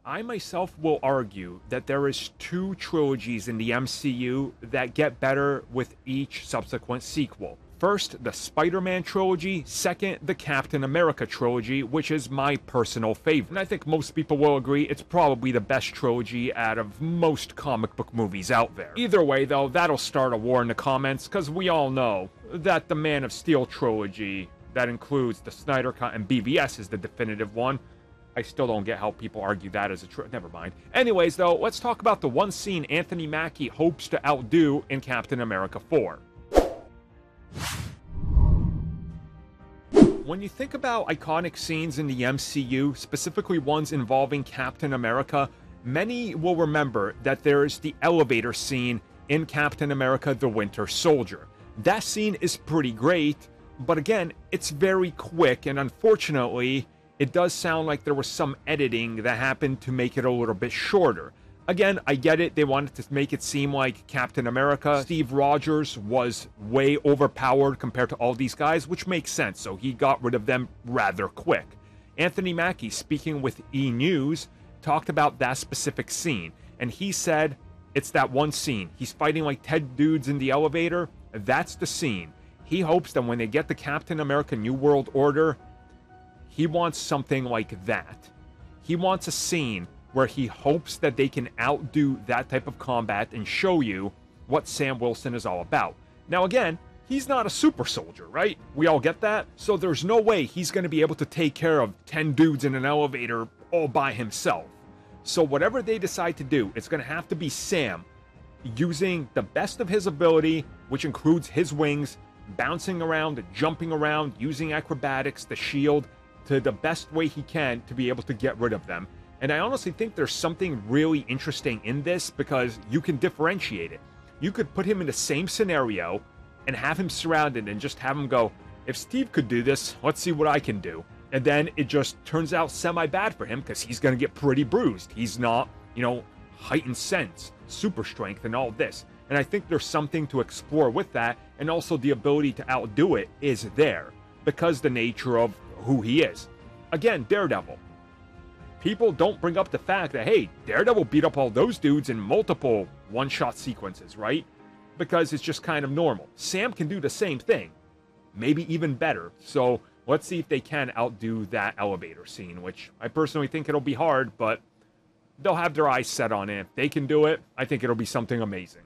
I myself will argue that there is two trilogies in the MCU that get better with each subsequent sequel. First, the Spider-Man trilogy. Second, the Captain America trilogy, which is my personal favorite. And I think most people will agree it's probably the best trilogy out of most comic book movies out there. Either way, though, that'll start a war in the comments, because we all know that the Man of Steel trilogy, that includes the Snyder Cut and BVS, is the definitive one. I still don't get how people argue that as a never mind. Anyways, though, let's talk about the one scene Anthony Mackie hopes to outdo in Captain America 4. When you think about iconic scenes in the MCU, specifically ones involving Captain America, many will remember that there's the elevator scene in Captain America: The Winter Soldier. That scene is pretty great, but again, it's very quick, and unfortunately, it does sound like there was some editing that happened to make it a little bit shorter. Again, I get it, they wanted to make it seem like Captain America, Steve Rogers, was way overpowered compared to all these guys, which makes sense, so he got rid of them rather quick. Anthony Mackie, speaking with E! News, talked about that specific scene, and he said it's that one scene. He's fighting like 10 dudes in the elevator. That's the scene. He hopes that when they get the Captain America New World Order, he wants something like that. He wants a scene where he hopes that they can outdo that type of combat and show you what Sam Wilson is all about. Now again, he's not a super soldier, right? We all get that? So there's no way he's going to be able to take care of 10 dudes in an elevator all by himself. So whatever they decide to do, it's going to have to be Sam using the best of his ability, which includes his wings, bouncing around, jumping around, using acrobatics, the shield, to the best way he can to be able to get rid of them. And I honestly think there's something really interesting in this, because you can differentiate it. You could put him in the same scenario and have him surrounded and just have him go, if Steve could do this, let's see what I can do. And then it just turns out semi-bad for him, because he's going to get pretty bruised. He's not, heightened sense, super strength, and all this. And I think there's something to explore with that, and also the ability to outdo it is there, because the nature of who he is. Again, Daredevil. People don't bring up the fact that, hey, Daredevil beat up all those dudes in multiple one-shot sequences, right? Because it's just kind of normal. Sam can do the same thing, maybe even better. So let's see if they can outdo that elevator scene, which I personally think it'll be hard, but they'll have their eyes set on it. If they can do it, I think it'll be something amazing.